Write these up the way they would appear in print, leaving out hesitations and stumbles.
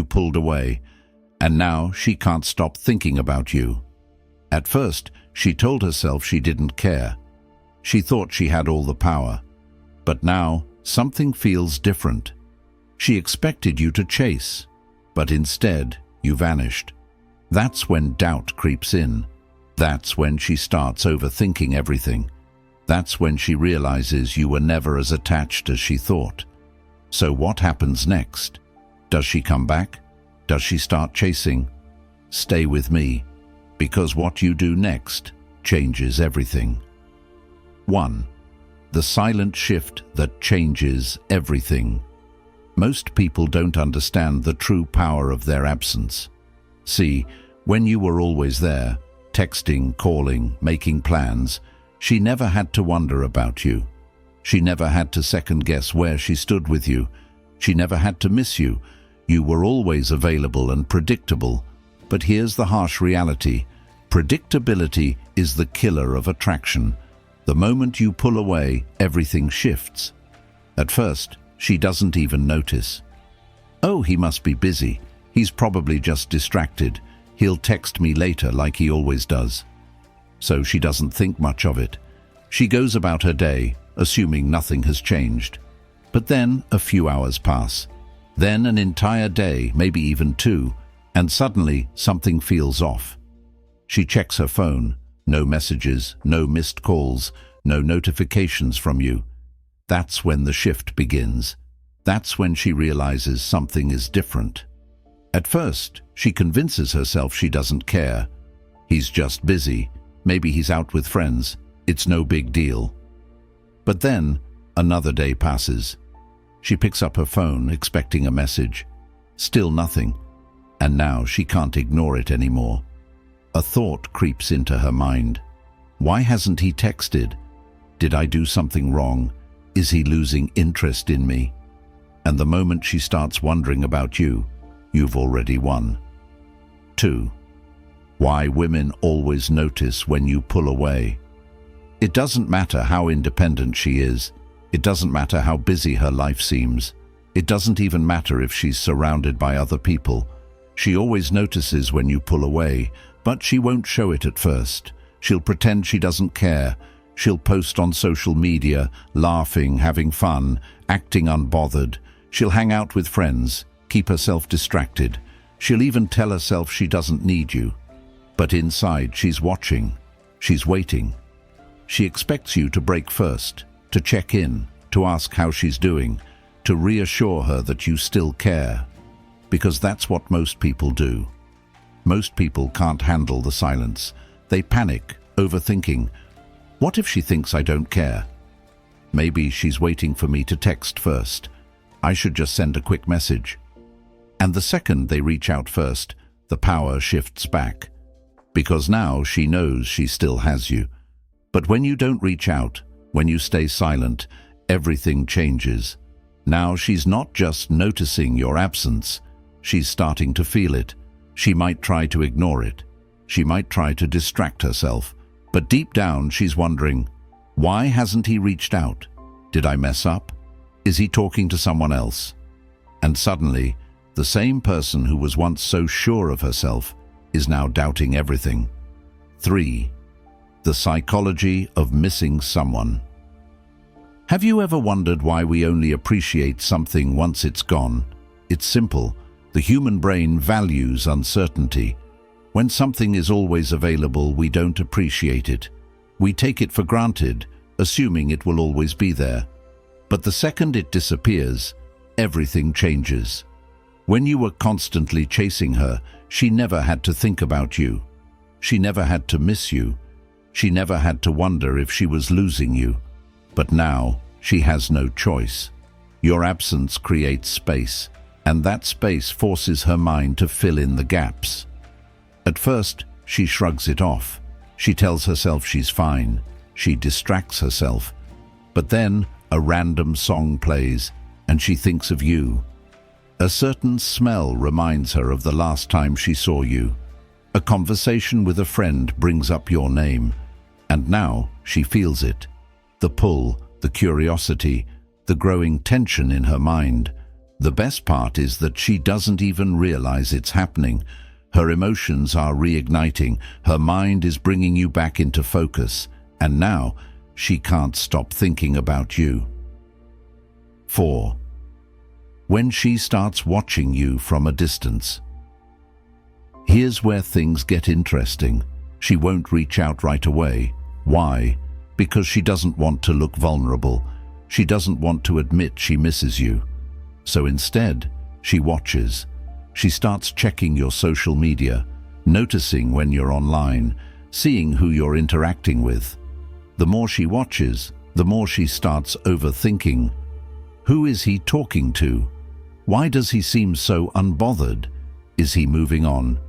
you pulled away, and now she can't stop thinking about you. At first, she told herself she didn't care. She thought she had all the power. But now, something feels different. She expected you to chase, but instead, you vanished. That's when doubt creeps in. That's when she starts overthinking everything. That's when she realizes you were never as attached as she thought. So what happens next? Does she come back? Does she start chasing? Stay with me, because what you do next changes everything. 1. The silent shift that changes everything. Most people don't understand the true power of their absence. See, when you were always there, texting, calling, making plans, she never had to wonder about you. She never had to second-guess where she stood with you. She never had to miss you. You were always available and predictable. But here's the harsh reality. Predictability is the killer of attraction. The moment you pull away, everything shifts. At first, she doesn't even notice. Oh, he must be busy. He's probably just distracted. He'll text me later like he always does. So she doesn't think much of it. She goes about her day, assuming nothing has changed. But then a few hours pass. Then an entire day, maybe even 2, and suddenly something feels off. She checks her phone. No messages, no missed calls, no notifications from you. That's when the shift begins. That's when she realizes something is different. At first, she convinces herself she doesn't care. He's just busy. Maybe he's out with friends. It's no big deal. But then, another day passes. She picks up her phone, expecting a message. Still nothing. And now she can't ignore it anymore. A thought creeps into her mind. Why hasn't he texted? Did I do something wrong? Is he losing interest in me? And the moment she starts wondering about you, you've already won. 2. Why women always notice when you pull away. It doesn't matter how independent she is. It doesn't matter how busy her life seems. It doesn't even matter if she's surrounded by other people. She always notices when you pull away, but she won't show it at first. She'll pretend she doesn't care. She'll post on social media, laughing, having fun, acting unbothered. She'll hang out with friends, keep herself distracted. She'll even tell herself she doesn't need you. But inside, she's watching. She's waiting. She expects you to break first, to check in, to ask how she's doing, to reassure her that you still care. Because that's what most people do. Most people can't handle the silence. They panic, overthinking. What if she thinks I don't care? Maybe she's waiting for me to text first. I should just send a quick message. And the second they reach out first, the power shifts back. Because now she knows she still has you. But when you don't reach out, when you stay silent, everything changes. Now she's not just noticing your absence. She's starting to feel it. She might try to ignore it. She might try to distract herself. But deep down, she's wondering, why hasn't he reached out? Did I mess up? Is he talking to someone else? And suddenly, the same person who was once so sure of herself is now doubting everything. 3. The psychology of missing someone. Have you ever wondered why we only appreciate something once it's gone? It's simple. The human brain values uncertainty. When something is always available, we don't appreciate it. We take it for granted, assuming it will always be there. But the second it disappears, everything changes. When you were constantly chasing her, she never had to think about you. She never had to miss you. She never had to wonder if she was losing you. But now, she has no choice. Your absence creates space, and that space forces her mind to fill in the gaps. At first, she shrugs it off. She tells herself she's fine. She distracts herself. But then, a random song plays, and she thinks of you. A certain smell reminds her of the last time she saw you. A conversation with a friend brings up your name. And now, she feels it. The pull, the curiosity, the growing tension in her mind. The best part is that she doesn't even realize it's happening. Her emotions are reigniting, her mind is bringing you back into focus, and now she can't stop thinking about you. 4. When she starts watching you from a distance. Here's where things get interesting. She won't reach out right away. Why? Because she doesn't want to look vulnerable. She doesn't want to admit she misses you. So instead, she watches. She starts checking your social media, noticing when you're online, seeing who you're interacting with. The more she watches, the more she starts overthinking. Who is he talking to? Why does he seem so unbothered? Is he moving on?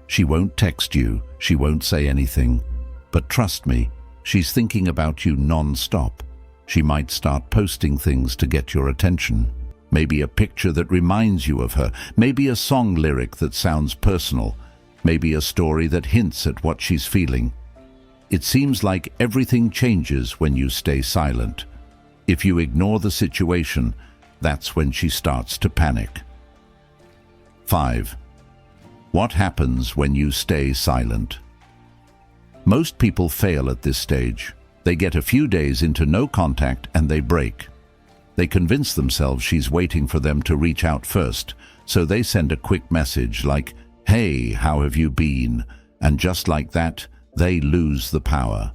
She won't text you, she won't say anything. But trust me, she's thinking about you non-stop. She might start posting things to get your attention. Maybe a picture that reminds you of her. Maybe a song lyric that sounds personal. Maybe a story that hints at what she's feeling. It seems like everything changes when you stay silent. If you ignore the situation, that's when she starts to panic. 5. What happens when you stay silent? Most people fail at this stage. They get a few days into no contact and they break. They convince themselves she's waiting for them to reach out first, so they send a quick message like, "Hey, how have you been?" And just like that, they lose the power.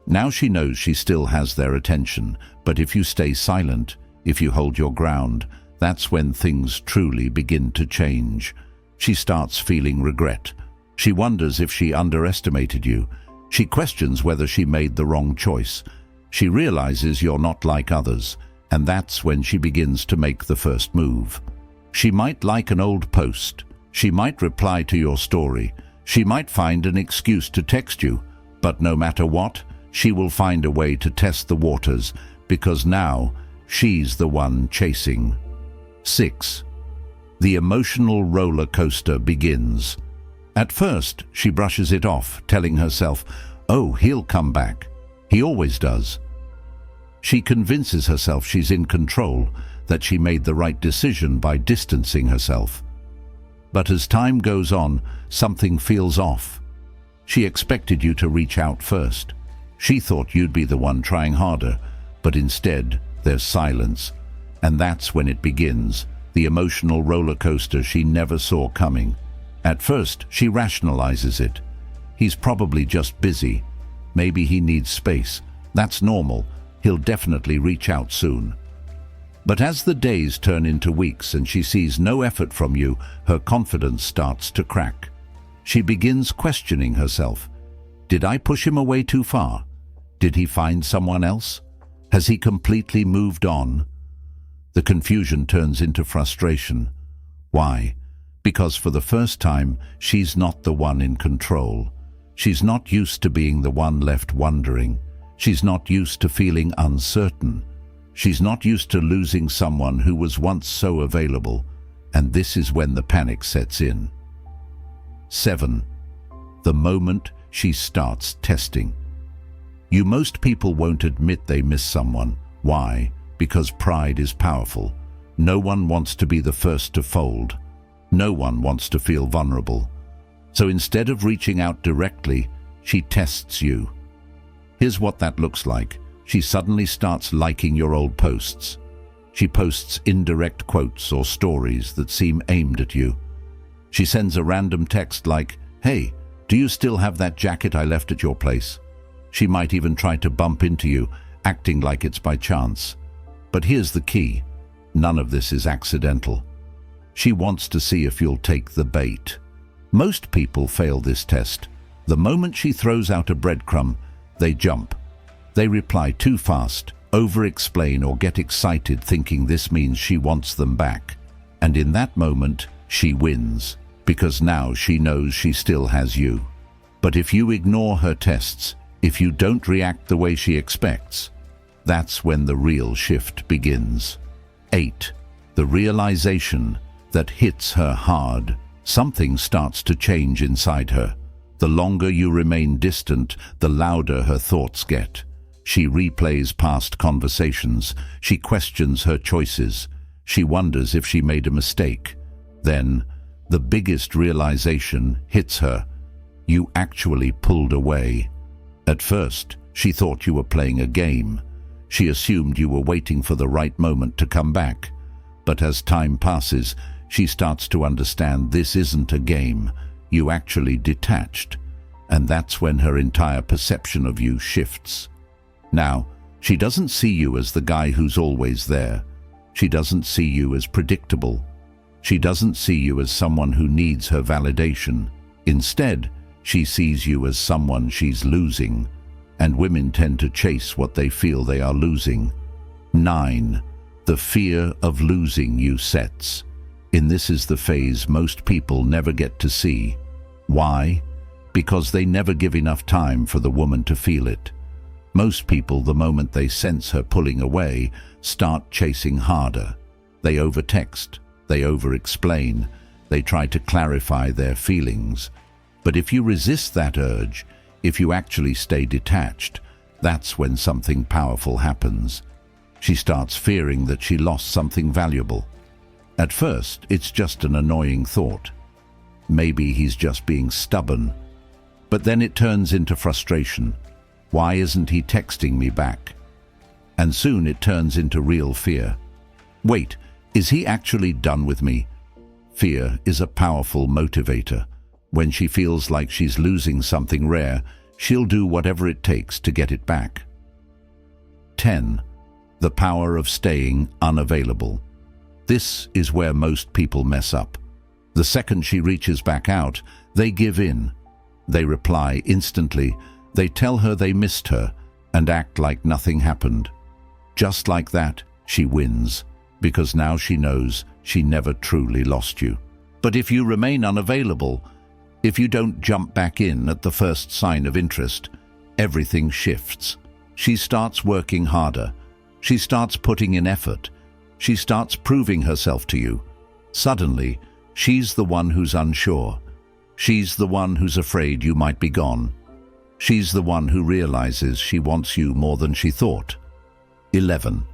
Now she knows she still has their attention, but if you stay silent, if you hold your ground, that's when things truly begin to change. She starts feeling regret. She wonders if she underestimated you. She questions whether she made the wrong choice. She realizes you're not like others, and that's when she begins to make the first move. She might like an old post. She might reply to your story. She might find an excuse to text you, but no matter what, she will find a way to test the waters, because now she's the one chasing. 6. The emotional roller coaster begins. At first, she brushes it off, telling herself, "Oh, he'll come back. He always does." She convinces herself she's in control, that she made the right decision by distancing herself. But as time goes on, something feels off. She expected you to reach out first. She thought you'd be the one trying harder, but instead, there's silence. And that's when it begins, the emotional roller coaster she never saw coming. At first, she rationalizes it. He's probably just busy. Maybe he needs space. That's normal. He'll definitely reach out soon. But as the days turn into weeks and she sees no effort from you, her confidence starts to crack. She begins questioning herself. Did I push him away too far? Did he find someone else? Has he completely moved on? The confusion turns into frustration. Why? Because for the first time, she's not the one in control. She's not used to being the one left wondering. She's not used to feeling uncertain. She's not used to losing someone who was once so available, and this is when the panic sets in. 7. The moment she starts testing. Most people won't admit they miss someone. Why? Because pride is powerful. No one wants to be the first to fold. No one wants to feel vulnerable. So instead of reaching out directly, she tests you. Here's what that looks like. She suddenly starts liking your old posts. She posts indirect quotes or stories that seem aimed at you. She sends a random text like, "Hey, do you still have that jacket I left at your place?" She might even try to bump into you, acting like it's by chance. But here's the key. None of this is accidental. She wants to see if you'll take the bait. Most people fail this test. The moment she throws out a breadcrumb, they jump. They reply too fast, over-explain or get excited thinking this means she wants them back. And in that moment, she wins, because now she knows she still has you. But if you ignore her tests, if you don't react the way she expects, that's when the real shift begins. 8. The realization that hits her hard. Something starts to change inside her. The longer you remain distant, the louder her thoughts get. She replays past conversations. She questions her choices. She wonders if she made a mistake. Then, the biggest realization hits her. You actually pulled away. At first, she thought you were playing a game. She assumed you were waiting for the right moment to come back. But as time passes, she starts to understand this isn't a game. You actually detached. And that's when her entire perception of you shifts. Now, she doesn't see you as the guy who's always there. She doesn't see you as predictable. She doesn't see you as someone who needs her validation. Instead, she sees you as someone she's losing. And women tend to chase what they feel they are losing. 9. The fear of losing you sets. This is the phase most people never get to see. Why? Because they never give enough time for the woman to feel it. Most people, the moment they sense her pulling away, start chasing harder. They overtext, they over-explain, they try to clarify their feelings. But if you resist that urge, if you actually stay detached, that's when something powerful happens. She starts fearing that she lost something valuable. At first, it's just an annoying thought. Maybe he's just being stubborn. But then it turns into frustration. Why isn't he texting me back? And soon it turns into real fear. Wait, is he actually done with me? Fear is a powerful motivator. When she feels like she's losing something rare, she'll do whatever it takes to get it back. 10. The power of staying unavailable. This is where most people mess up. The second she reaches back out, they give in. They reply instantly. They tell her they missed her and act like nothing happened. Just like that, she wins, because now she knows she never truly lost you. But if you remain unavailable, if you don't jump back in at the first sign of interest, everything shifts. She starts working harder. She starts putting in effort. She starts proving herself to you. Suddenly, she's the one who's unsure. She's the one who's afraid you might be gone. She's the one who realizes she wants you more than she thought. 11.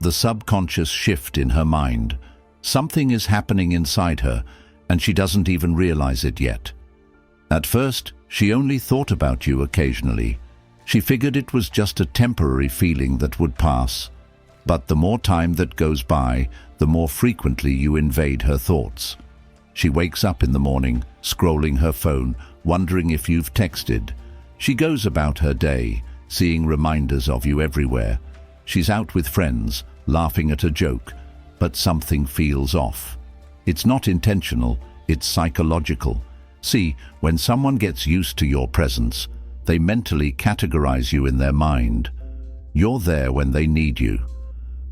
The subconscious shift in her mind. Something is happening inside her, and she doesn't even realize it yet. At first, she only thought about you occasionally. She figured it was just a temporary feeling that would pass. But the more time that goes by, the more frequently you invade her thoughts. She wakes up in the morning, scrolling her phone, wondering if you've texted. She goes about her day, seeing reminders of you everywhere. She's out with friends, laughing at a joke, but something feels off. It's not intentional, it's psychological. See, when someone gets used to your presence, they mentally categorize you in their mind. You're there when they need you.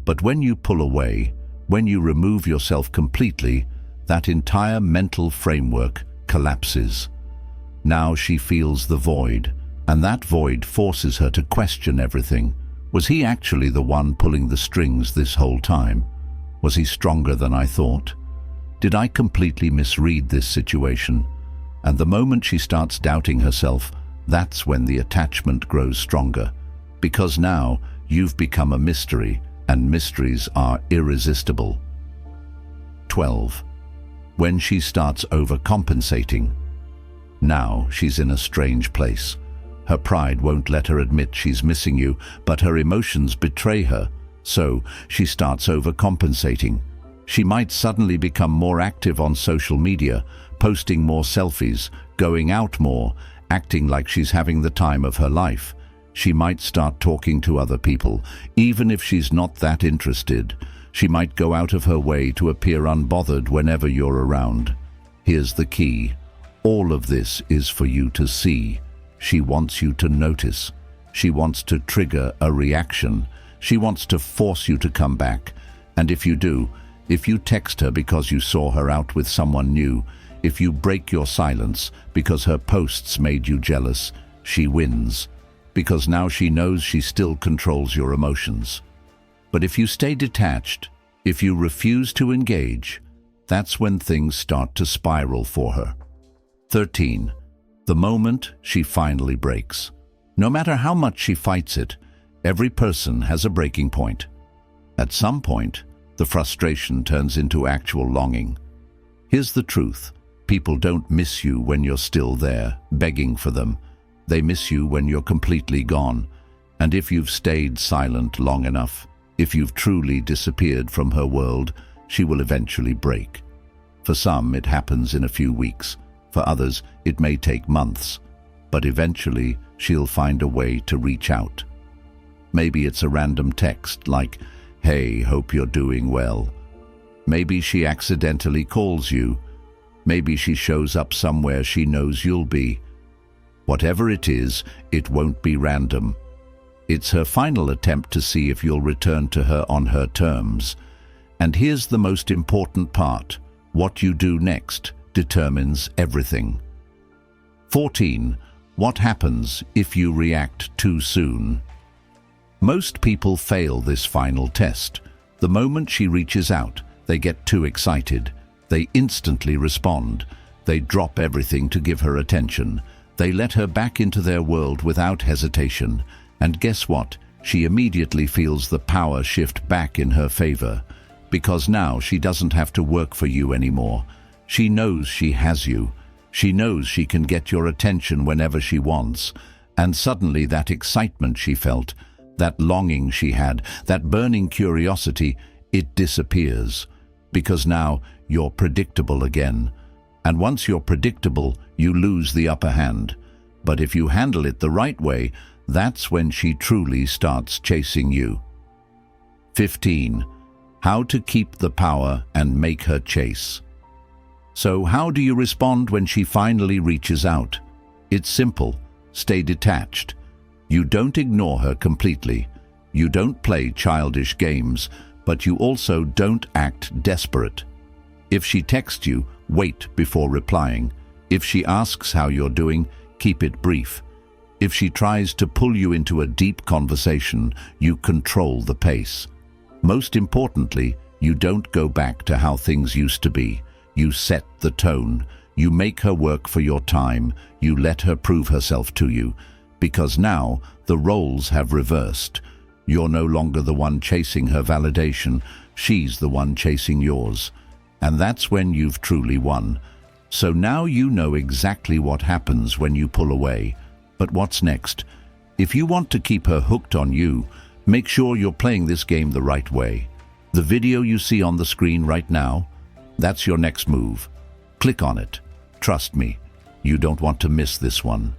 But when you pull away, when you remove yourself completely, that entire mental framework collapses. Now she feels the void, and that void forces her to question everything. Was he actually the one pulling the strings this whole time? Was he stronger than I thought? Did I completely misread this situation? And the moment she starts doubting herself, that's when the attachment grows stronger. Because now you've become a mystery, and mysteries are irresistible. 12. When she starts overcompensating. Now she's in a strange place. Her pride won't let her admit she's missing you, but her emotions betray her. So she starts overcompensating. She might suddenly become more active on social media, posting more selfies, going out more, acting like she's having the time of her life. She might start talking to other people, even if she's not that interested. She might go out of her way to appear unbothered whenever you're around. Here's the key. All of this is for you to see. She wants you to notice. She wants to trigger a reaction. She wants to force you to come back. And if you do, if you text her because you saw her out with someone new, if you break your silence because her posts made you jealous, she wins. Because now she knows she still controls your emotions. But if you stay detached, if you refuse to engage, that's when things start to spiral for her. 13. The moment she finally breaks. No matter how much she fights it, every person has a breaking point. At some point, the frustration turns into actual longing. Here's the truth. People don't miss you when you're still there, begging for them. They miss you when you're completely gone. And if you've stayed silent long enough, if you've truly disappeared from her world, she will eventually break. For some, it happens in a few weeks. For others, it may take months. But eventually, she'll find a way to reach out. Maybe it's a random text like, "Hey, hope you're doing well." Maybe she accidentally calls you. Maybe she shows up somewhere she knows you'll be. Whatever it is, it won't be random. It's her final attempt to see if you'll return to her on her terms. And here's the most important part. What you do next determines everything. 14. What happens if you react too soon? Most people fail this final test. The moment she reaches out, they get too excited. They instantly respond. They drop everything to give her attention. They let her back into their world without hesitation. And guess what? She immediately feels the power shift back in her favor. Because now she doesn't have to work for you anymore. She knows she has you. She knows she can get your attention whenever she wants. And suddenly that excitement she felt, that longing she had, that burning curiosity, it disappears. Because now you're predictable again. And once you're predictable, you lose the upper hand. But if you handle it the right way, that's when she truly starts chasing you. 15. How to keep the power and make her chase. So how do you respond when she finally reaches out? It's simple. Stay detached. You don't ignore her completely. You don't play childish games, but you also don't act desperate. If she texts you, wait before replying. If she asks how you're doing, keep it brief. If she tries to pull you into a deep conversation, you control the pace. Most importantly, you don't go back to how things used to be. You set the tone. You make her work for your time. You let her prove herself to you. Because now, the roles have reversed. You're no longer the one chasing her validation. She's the one chasing yours. And that's when you've truly won. So now you know exactly what happens when you pull away. But what's next? If you want to keep her hooked on you, make sure you're playing this game the right way. The video you see on the screen right now, that's your next move. Click on it. Trust me, you don't want to miss this one.